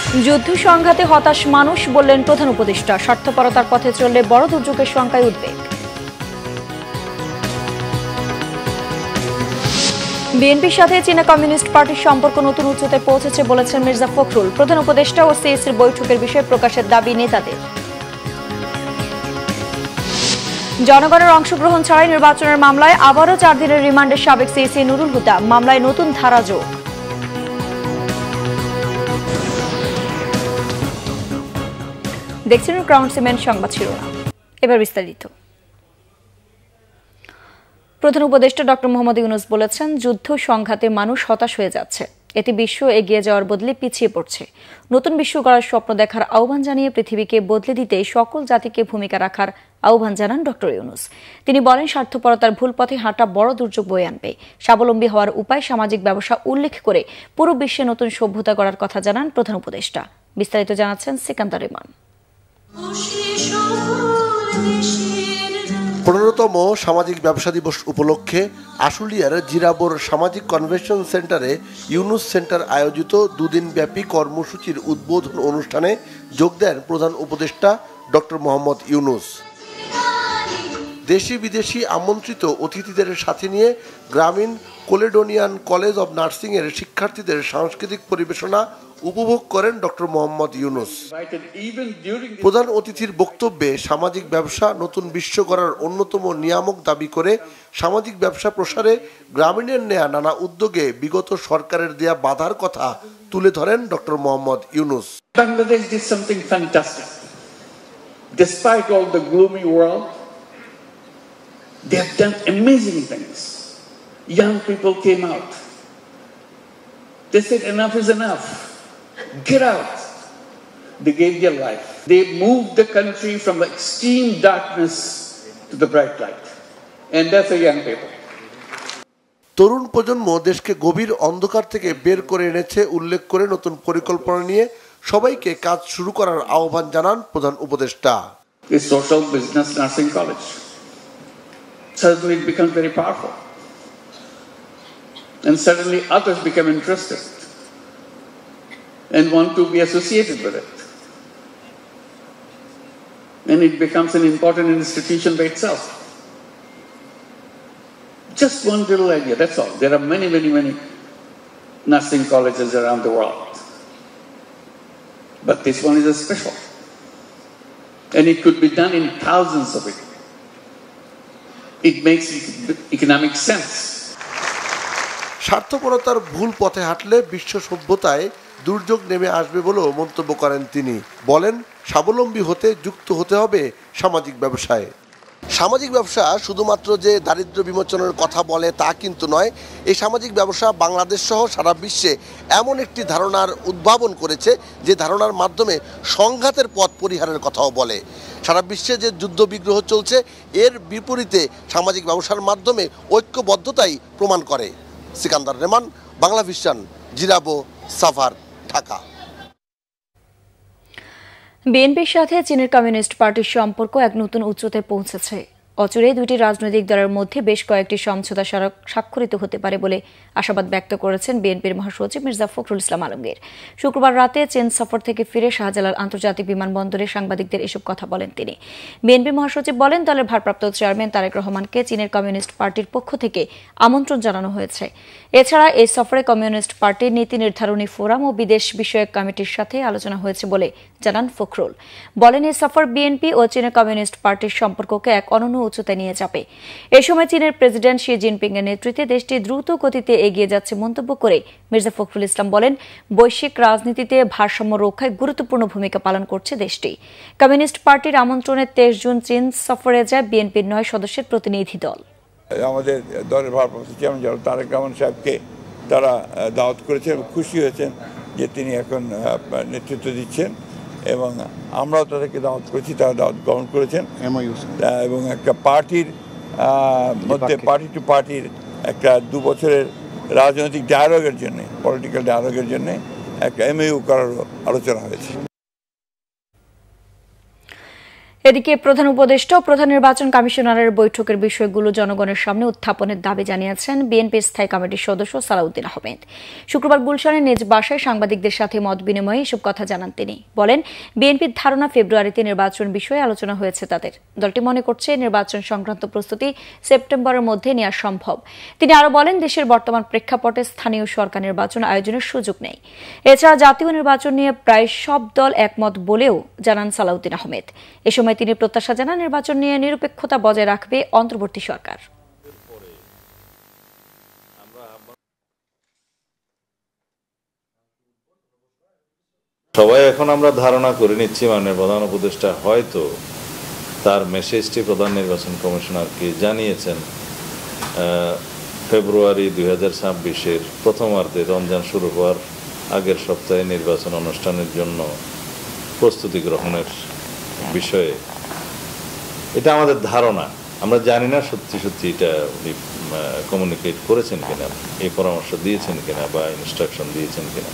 যুদ্ধ সংঘাতে হতাশ মানুষ বললেন প্রধান উপদেষ্টা। স্বার্থপরতার পথে চললে বড় দুর্যোগের শঙ্কায় উদ্বেগ। বিএনপির সাথে চীনা কমিউনিস্ট পার্টির সম্পর্ক নতুন উচ্চতায় পৌঁছেছে বলেছেন মির্জা ফখরুল। প্রধান উপদেষ্টা ও সিএসির বৈঠকের বিষয়ে প্রকাশের দাবি নেতাদের। জনগণের অংশগ্রহণ ছাড়াই নির্বাচনের মামলায় আবারও 4 দিনের রিমান্ডে সাবেক সিএসি নুরুল হুদা। মামলায় নতুন ধারা যোগ। দেখছেন ক্রাউন সিমেন্ট সংবাদ শিরোনাম। এবার বিস্তারিত। প্রধান উপদেষ্টা ডক্টর মোহাম্মদ ইউনূস বলেছেন, যুদ্ধ সংঘাতে মানুষ হতাশ হয়ে যাচ্ছে। এতে বিশ্ব এগিয়ে যাওয়ার বদলে পিছিয়ে পড়ছে। নতুন বিশ্ব গড়ার স্বপ্ন দেখার আহ্বান জানিয়ে পৃথিবীকে বদলে দিতে সকল জাতিকে ভূমিকা রাখার আহ্বান জানান ডক্টর ইউনূস। তিনি বলেন, স্বার্থপরতার ভুল পথে হাঁটা বড় দুর্যোগ বয়ে আনবে। স্বাবলম্বী হওয়ার উপায় সামাজিক ব্যবসা উল্লেখ করে পুরো বিশ্বে নতুন সভ্যতা গড়ার কথা জানান প্রধান উপদেষ্টা। বিস্তারিত জানাচ্ছেন সিকান্দার রেমান। 15তম সামাজিক ব্যবসা দিবস উপলক্ষে আশুলিয়ার জিরাবোর সামাজিক কনভেনশন সেন্টারে ইউনূস সেন্টার আয়োজিত দুদিনব্যাপী কর্মসূচির উদ্বোধন অনুষ্ঠানে যোগ দেন প্রধান উপদেষ্টা ডক্টর মোহাম্মদ ইউনূস। দেশি বিদেশি আমন্ত্রিত অতিথিদের সাথে নিয়ে গ্রামীণ কোলেডোনিয়ান কলেজ অব নার্সিংয়ের শিক্ষার্থীদের সাংস্কৃতিক পরিবেশনা উপভোগ করেন ডক্টর মোহাম্মদ ইউনূস। প্রধান অতিথির বক্তব্যে সামাজিক ব্যবসা নতুন বিশ্ব গড়ার অন্যতম নিয়ামক দাবি করে সামাজিক ব্যবসা প্রসারে গ্রামীণের নেয়া নানা উদ্যোগে বিগত সরকারের দেয়া বাধার কথা তুলে ধরেন doctor Mohammad Yunus. Bangladesh did something fantastic. Despite all the gloomy world, they have done amazing things. Young people came out. They said enough is enough. Get out. They gave their life. They moved the country from extreme darkness to the bright light. And that's the young people. তরুণ প্রজন্ম দেশকে গভীর অন্ধকার থেকে বের করে এনেছে উল্লেখ করে নতুন পরিকল্পনা নিয়ে সবাইকে কাজ শুরু করার আহ্বান জানান প্রধান উপদেষ্টা। The social business nursing college. Suddenly it becomes very powerful. And suddenly others become interested and want to be associated with it. And it becomes an important institution by itself. Just one little idea, that's all. There are many nursing colleges around the world. But this one is a special. And it could be done in thousands of it. It makes economic sense. স্বার্থপরতার ভুল পথে হাঁটলে বিশ্ব সভ্যতায় দুর্যোগ নেমে আসবে বলেও মন্তব্য করেন তিনি। বলেন, স্বাবলম্বী হতে যুক্ত হতে হবে সামাজিক ব্যবসায়। সামাজিক ব্যবসা শুধুমাত্র যে দারিদ্র্য বিমোচনের কথা বলে তা কিন্তু নয়। এই সামাজিক ব্যবসা বাংলাদেশ সহ সারা বিশ্বে এমন একটি ধারণার উদ্ভাবন করেছে যে ধারণার মাধ্যমে সংঘাতের পথ পরিহারের কথাও বলে। সারা বিশ্বে যে যুদ্ধ বিগ্রহ চলছে এর বিপরীতে সামাজিক ব্যবসার মাধ্যমে ঐক্যবদ্ধতাই প্রমাণ করে। সিকান্দার রেমান, বাংলা ভিশন, জিরাবো, সাভার, ঢাকা। বিএনপির সাথে চীনের কমিউনিস্ট পার্টির সম্পর্ক এক নতুন উচ্চতায় পৌঁছেছে। অচিরেই দুটি রাজনৈতিক দলের মধ্যে বেশ কয়েকটি সমঝোতা স্মারক স্বাক্ষরিত হতে পারে বলে আশাবাদ ব্যক্ত করেছেন বিএনপির মহাসচিব মির্জা ফখরুল ইসলাম আলমগীর। শুক্রবার রাতে চীন সফর থেকে ফিরে শাহজালাল আন্তর্জাতিক বিমানবন্দরে সাংবাদিকদের এসব কথা বলেন তিনি। বিএনপির মহাসচিব বলেন, দলের ভারপ্রাপ্ত চেয়ারম্যান তারেক রহমানকে চীনের কমিউনিস্ট পার্টির পক্ষ থেকে আমন্ত্রণ জানানো হয়েছে। এছাড়া এই সফরে কমিউনিস্ট পার্টির নীতি নির্ধারণী ফোরাম ও বিদেশ বিষয়ক কমিটির সাথে আলোচনা হয়েছে বলে জানান ফখরুল। বলেন, এই সফর বিএনপি ও চীনের কমিউনিস্ট পার্টির সম্পর্ককে এক অনন্য উচ্চতায় নিয়ে যাবে। এ সময় চীনের প্রেসিডেন্ট শি জিনপিং এর নেতৃত্বে দেশটি দ্রুত গতিতে এগিয়ে যাচ্ছে মন্তব্য করে মির্জা ফখরুল ইসলাম বলেন, বৈশ্বিক রাজনীতিতে ভারসাম্য রক্ষায় গুরুত্বপূর্ণ ভূমিকা পালন করছে দেশটি। কমিউনিস্ট পার্টির আমন্ত্রণে 23 জুন চীন সফরে যায় বিএনপির 9 সদস্যের প্রতিনিধি দল। আমাদের দলের ভারপ্রাপ্ত চেয়ারম্যান তারেক রহমান সাহেবকে তারা দাওয়াত করেছেন এবং খুশি হয়েছেন যে তিনি এখন নেতৃত্ব দিচ্ছেন এবং আমরাও তাদেরকে দাওয়াত করেছি, তারা দাওয়াত গ্রহণ করেছেন এবং একটা পার্টির মধ্যে পার্টি টু পার্টির একটা 2 বছরের রাজনৈতিক ডায়ালগের জন্য, পলিটিক্যাল ডায়ালগের জন্য একটা MOU করার আলোচনা হয়েছে। এদিকে প্রধান উপদেষ্টা ও প্রধান নির্বাচন কমিশনারের বৈঠকের বিষয়গুলো জনগণের সামনে উত্থাপনের দাবি জানিয়েছেন বিএনপির স্থায়ী কমিটির সদস্য সালাউদ্দিন আহমেদ। শুক্রবার গুলশানের নিজ বাসায় সাংবাদিকদের সাথে মত বিনিময়ে এসব কথা জানান তিনি। বলেন, বিএনপির ধারণা ফেব্রুয়ারিতে নির্বাচন বিষয়ে আলোচনা হয়েছে তাদের। দলটি মনে করছে নির্বাচন সংক্রান্ত প্রস্তুতি সেপ্টেম্বরের মধ্যে নেওয়া সম্ভব। তিনি আরও বলেন, দেশের বর্তমান প্রেক্ষাপটে স্থানীয় সরকার নির্বাচন আয়োজনের সুযোগ নেই। এছাড়া জাতীয় নির্বাচন নিয়ে প্রায় সব দল একমত বলেও জানান সালাউদ্দিন আহমেদ। এ সময় তিনি প্রত্যাশা জানান নির্বাচন নিয়ে নিরপেক্ষতা বজায় রাখবে অন্তর্বর্তী সরকার। সবাই এখন আমরা ধারণা করে নিচ্ছি মাননীয় প্রধান উপদেষ্টা হয়তো তার মেসেজটি প্রধান নির্বাচন কমিশনারকে জানিয়েছেন ফেব্রুয়ারি 2026-এর প্রথমার্ধে রমজান শুরু হওয়ার আগের সপ্তাহে নির্বাচন অনুষ্ঠানের জন্য প্রস্তুতি গ্রহণের বিষয়ে। এটা আমাদের ধারণা, আমরা জানি না সত্যি সত্যি এটা উনি কমিউনিকেট করেছেন কিনা, এই পরামর্শ দিয়েছেন কিনা বা ইনস্ট্রাকশন দিয়েছেন কিনা।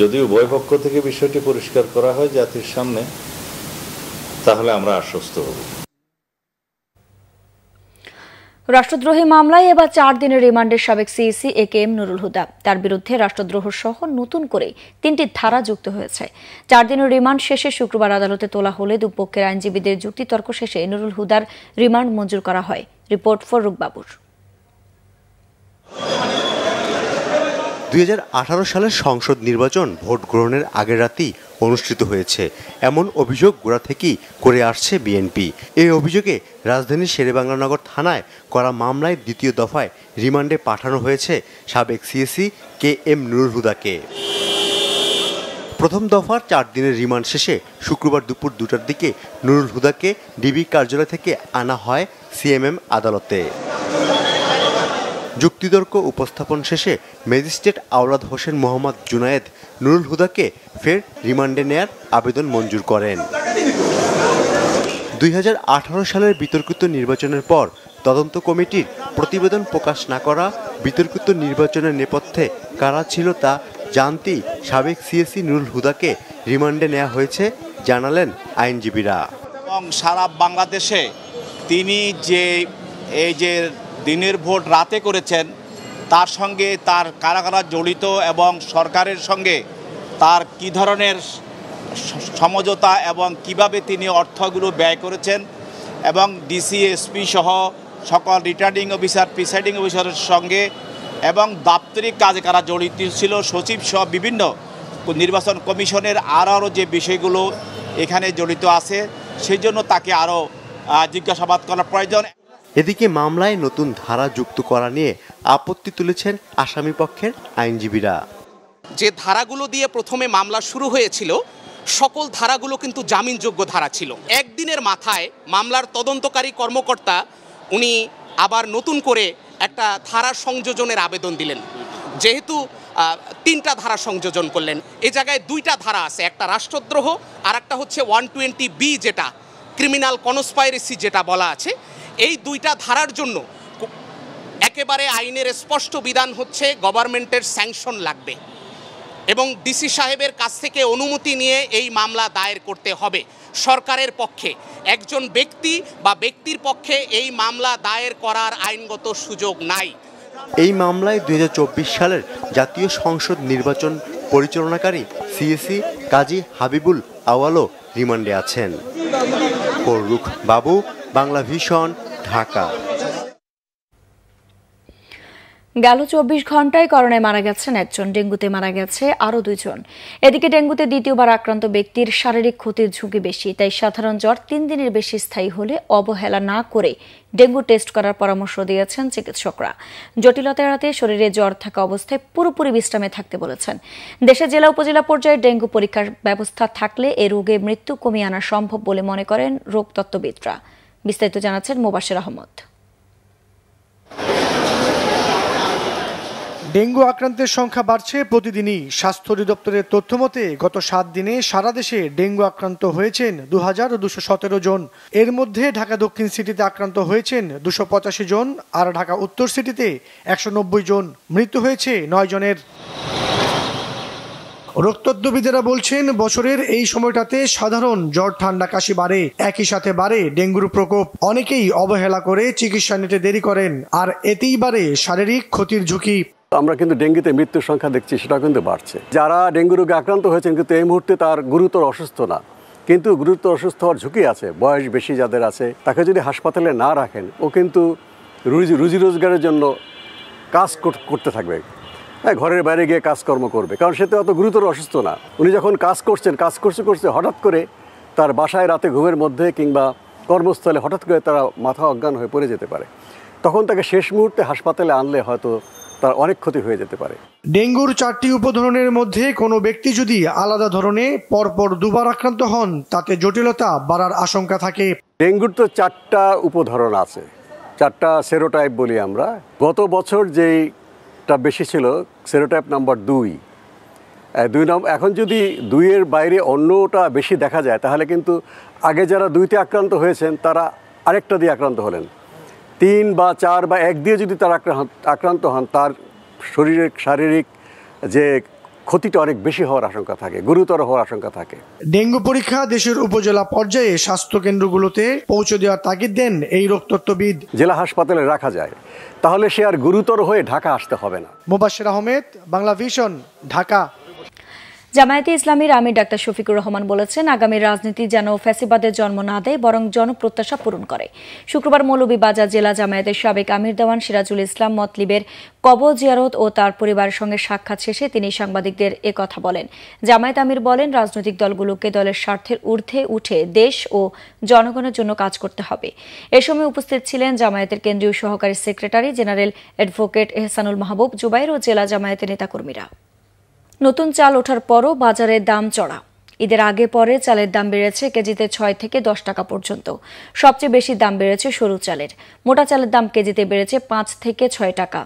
যদি উভয় পক্ষ থেকে বিষয়টি পরিষ্কার করা হয় জাতির সামনে, তাহলে আমরা আশ্বস্ত হব। রাষ্ট্রদ্রোহী মামলায় এবার 4 দিনের রিমান্ডের সাবেক সিইসি একেএম নুরুল হুদা। তার বিরুদ্ধে রাষ্ট্রদ্রোহ সহ নতুন করে 3টি ধারা যুক্ত হয়েছে। 4 দিনের রিমান্ড শেষে শুক্রবার আদালতে তোলা হলে দুপক্ষের আইনজীবীদের যুক্তিতর্ক শেষে নুরুল হুদার রিমান্ড মঞ্জুর করা হয়। রিপোর্ট ফররুক বাবুর। 2018 সালের সংসদ নির্বাচন ভোট গ্রহণের আগের রাতেই অনুষ্ঠিত হয়েছে, এমন অভিযোগ গোড়া থেকেই করে আসছে বিএনপি। এই অভিযোগে রাজধানীর শেরেবাংলানগর থানায় করা মামলায় দ্বিতীয় দফায় রিমান্ডে পাঠানো হয়েছে সাবেক সিইসি কেএম নুরুল হুদাকে। প্রথম দফার 4 দিনের রিমান্ড শেষে শুক্রবার দুপুর 2টার দিকে নুরুল হুদাকে ডিবি কার্যালয় থেকে আনা হয় সিএমএম আদালতে। যুক্তিতর্ক উপস্থাপন শেষে ম্যাজিস্ট্রেট আওলাদ হোসেন মোহাম্মদ জুনায়েদ নুরুল হুদাকে ফের রিমান্ডে নেয়ার আবেদন মঞ্জুর করেন। 2018 সালের বিতর্কিত নির্বাচনের পর তদন্ত কমিটির প্রতিবেদন প্রকাশ না করা বিতর্কিত নির্বাচনের নেপথ্যে কারা ছিল তা জানতেই সাবেক সিইসি নুরুল হুদাকে রিমান্ডে নেওয়া হয়েছে জানালেন আইনজীবীরা। এবং সারা বাংলাদেশে তিনি যে দিনের ভোট রাতে করেছেন, তার সঙ্গে তার কারা কারা জড়িত এবং সরকারের সঙ্গে তার কি ধরনের সমঝোতা এবং কিভাবে তিনি অর্থগুলো ব্যয় করেছেন এবং ডিসি এসপি সহ সকল রিটার্নিং অফিসার প্রিসাইডিং অফিসারের সঙ্গে এবং দাপ্তরিক কাজে কারা জড়িত ছিল, সচিব সহ বিভিন্ন নির্বাচন কমিশনের আরও যে বিষয়গুলো এখানে জড়িত আছে, সেই জন্য তাকে আরও জিজ্ঞাসাবাদ করার প্রয়োজন। এদিকে মামলায় নতুন ধারা যুক্ত করা নিয়ে আপত্তি তুলেছেন আসামি পক্ষের আইনজীবীরা। যে ধারাগুলো দিয়ে প্রথমে মামলা শুরু হয়েছিল সকল ধারাগুলো কিন্তু জামিনযোগ্য ধারা ছিল। একদিনের মাথায় মামলার তদন্তকারী কর্মকর্তা উনি আবার নতুন করে একটা ধারা সংযোজনের আবেদন দিলেন। যেহেতু 3টা ধারা সংযোজন করলেন, এ জায়গায় 2টা ধারা আছে, একটা রাষ্ট্রদ্রোহ আর একটা হচ্ছে 120B যেটা ক্রিমিনাল কনস্পাইরেসি যেটা বলা আছে। এই 2টা ধারার জন্য একেবারে আইনের স্পষ্ট বিধান হচ্ছে গভর্নমেন্টের স্যাংশন লাগবে এবং ডিসি সাহেবের কাছ থেকে অনুমতি নিয়ে এই মামলা দায়ের করতে হবে। সরকারের পক্ষে একজন ব্যক্তি বা ব্যক্তির পক্ষে এই মামলা দায়ের করার আইনগত সুযোগ নাই। এই মামলায় 2024 সালের জাতীয় সংসদ নির্বাচন পরিচালনাকারী সিইসি কাজী হাবিবুল আওয়ালও রিমান্ডে আছেন। ফররুক বাবু, বাংলা ভিশন, ঢাকা। গেল 24 ঘন্টায় করোনায় মারা গেছেন 1 জন, ডেঙ্গুতে মারা গেছে আরও 2 জন। এদিকে ডেঙ্গুতে দ্বিতীয়বার আক্রান্ত ব্যক্তির শারীরিক ক্ষতির ঝুঁকি বেশি, তাই সাধারণ জ্বর 3 দিনের বেশি স্থায়ী হলে অবহেলা না করে ডেঙ্গু টেস্ট করার পরামর্শ দিয়েছেন চিকিৎসকরা। জটিলতা এড়াতে শরীরে জ্বর থাকা অবস্থায় পুরোপুরি বিশ্রামে থাকতে বলেছেন। দেশে জেলা উপজেলা পর্যায়ে ডেঙ্গু পরীক্ষার ব্যবস্থা থাকলে এ রোগে মৃত্যু কমিয়ে আনা সম্ভব বলে মনে করেন রোগতত্ত্ববিদরা। বিস্তারিত জানাচ্ছেন মোবাশ্বের আহমদ। ডেঙ্গু আক্রান্তের সংখ্যা বাড়ছে প্রতিদিনই। স্বাস্থ্য অধিদপ্তরের তথ্য মতে গত 7 দিনে সারা দেশে ডেঙ্গু আক্রান্ত হয়েছেন 2217 জন। এর মধ্যে ঢাকা দক্ষিণ সিটিতে আক্রান্ত হয়েছেন 285 জন আর ঢাকা উত্তর সিটিতে 190 জন। মৃত্যু হয়েছে 9 জনের। রোগতত্ত্ববিদেরা বলছেন বছরের এই সময়টাতে সাধারণ জ্বর ঠান্ডা কাশি বাড়ে, একই সাথে বাড়ে ডেঙ্গুর প্রকোপ। অনেকেই অবহেলা করে চিকিৎসা নিতে দেরি করেন, আর এতেই বাড়ে শারীরিক ক্ষতির ঝুঁকি। আমরা কিন্তু ডেঙ্গুতে মৃত্যুর সংখ্যা দেখছি, সেটা কিন্তু বাড়ছে। যারা ডেঙ্গু রোগে আক্রান্ত হয়েছেন কিন্তু এই মুহূর্তে তার গুরুতর অসুস্থ না, কিন্তু গুরুতর অসুস্থ হওয়ার ঝুঁকি আছে। বয়স বেশি যাদের আছে, তাকে যদি হাসপাতালে না রাখেন, ও কিন্তু রুজি রোজগারের জন্য কাজ করতে থাকবে, হ্যাঁ, ঘরের বাইরে গিয়ে কাজকর্ম করবে, কারণ সে তো অত গুরুতর অসুস্থ না। উনি যখন কাজ করতে হঠাৎ করে তার বাসায় রাতে ঘুমের মধ্যে কিংবা কর্মস্থলে হঠাৎ করে তারা মাথা অজ্ঞান হয়ে পড়ে যেতে পারে, তখন তাকে শেষ মুহূর্তে হাসপাতালে আনলে হয়তো তার অনেক ক্ষতি হয়ে যেতে পারে। ডেঙ্গুর 4টি উপধরনের মধ্যে কোনো ব্যক্তি যদি আলাদা ধরনে পরপর দুবার আক্রান্ত হন, তাতে জটিলতা বাড়ার আশঙ্কা থাকে। ডেঙ্গুর তো 4টা উপধরন আছে, 4টা সেরোটাইপ বলি আমরা। গত বছর যেইটা বেশি ছিল সেরোটাইপ নাম্বার 2। এখন যদি 2-এর বাইরে অন্যটা বেশি দেখা যায়, তাহলে কিন্তু আগে যারা 2তে আক্রান্ত হয়েছেন তারা আরেকটা দিয়ে আক্রান্ত হলেন। 3 বা 4 বা 1 দিয়ে যদি তারা আক্রান্ত হন, তার শরীরের শারীরিক যে ক্ষতিটা অনেক বেশি হওয়ার আশঙ্কা থাকে, গুরুতর হওয়ার আশঙ্কা থাকে। ডেঙ্গু পরীক্ষা দেশের উপজেলা পর্যায়ে স্বাস্থ্য কেন্দ্রগুলোতে পৌঁছে দেওয়ার তাগিদ দেন এই রোগতত্ত্ববিদ। জেলা হাসপাতালে রাখা যায়, তাহলে সে আর গুরুতর হয়ে ঢাকা আসতে হবে না। মোবাশ্বের আহমেদ, বাংলা ভিশন, ঢাকা। জামায়াতে ইসলামীর আমির ডাক্তার শফিকুর রহমান বলেছেন, আগামী রাজনীতি যেন ফ্যাসিবাদের জন্ম না দেয়, বরং জনপ্রত্যাশা পূরণ করে। শুক্রবার মৌলভীবাজার জেলা জামায়াতের সাবেক আমির দেওয়ান সিরাজুল ইসলাম মতলিবের কবর জিয়ারত ও তার পরিবারের সঙ্গে সাক্ষাৎ শেষে তিনি সাংবাদিকদের একথা বলেন। জামায়াত আমির বলেন, রাজনৈতিক দলগুলোকে দলের স্বার্থের ঊর্ধ্বে উঠে দেশ ও জনগণের জন্য কাজ করতে হবে। এ সময় উপস্থিত ছিলেন জামায়াতের কেন্দ্রীয় সহকারী সেক্রেটারি জেনারেল অ্যাডভোকেট এহসানুল মাহবুব জুবাইর ও জেলা জামায়াতের নেতাকর্মীরা। নতুন চাল ওঠার পরও বাজারে দাম চড়া। ঈদের আগে পরে চালের দাম বেড়েছে কেজিতে 6 থেকে 10 টাকা পর্যন্ত। সবচেয়ে বেশি দাম বেড়েছে সরু চালের। মোটা চালের দাম কেজিতে বেড়েছে 5 থেকে 6 টাকা।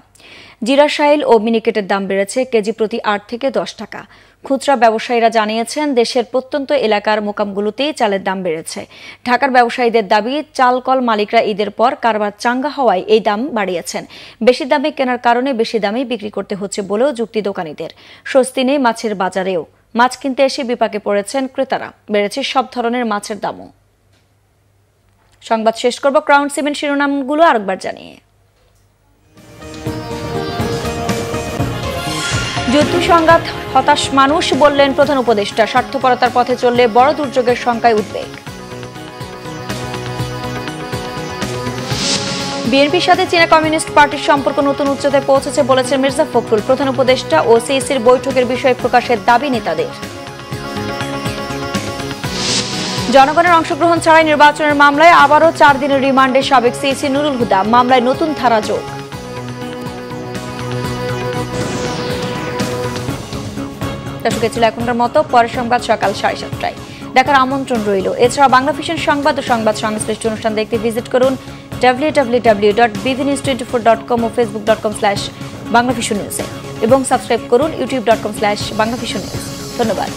জিরা শাইল ও মিনিকেটের দাম বেড়েছে কেজি প্রতি 8 থেকে 10 টাকা। খুচরা ব্যবসায়ীরা জানিয়েছেন, দেশের প্রত্যন্ত এলাকার মোকামগুলোতেই চালের দাম বেড়েছে। ঢাকার ব্যবসায়ীদের দাবি, চালকল মালিকরা ঈদের পর কারবার চাঙ্গা হওয়ায় এই দাম বাড়িয়েছেন। বেশি দামে কেনার কারণে বেশি দামেই বিক্রি করতে হচ্ছে বলেও যুক্তি দোকানীদের। স্বস্তি নেই মাছের বাজারেও। মাছ কিনতে এসে বিপাকে পড়েছেন ক্রেতারা। বেড়েছে সব ধরনের মাছের দামও। সংবাদ শেষ করব ক্রাউন সিমেন্ট শিরোনামগুলো আরেকবার জানিয়ে। যুদ্ধ সংঘাত হতাশ মানুষ, বললেন প্রধান উপদেষ্টা। স্বার্থপরতার পথে চললে বড় দুর্যোগের সংখ্যায় উদ্বেগ। বিএনপির সাথে চীনা কমিউনিস্ট পার্টির সম্পর্ক নতুন উচ্চতায় পৌঁছেছে বলেছেন মির্জা ফখরুল। প্রধান উপদেষ্টা ও সিইসির বৈঠকের বিষয়ে প্রকাশের দাবি নেতাদের। জনগণের অংশগ্রহণ ছাড়াই নির্বাচনের মামলায় আবারও 4 দিনের রিমান্ডে সাবেক সিইসি নুরুল হুদা। মামলায় নতুন ধারা যোগ। দর্শক, ছিল এখনকার মতো। পরের সংবাদ সকাল 7:30টায় দেখার আমন্ত্রণ রইল। এছাড়া বাংলা ভিশন সংবাদ ও সংবাদ সংশ্লিষ্ট অনুষ্ঠান দেখতে ভিজিট করুন www.bvnews24.com ও facebook.com/banglavisionnews এবং সাবস্ক্রাইব করুন youtube.com/banglavisionnews। ধন্যবাদ।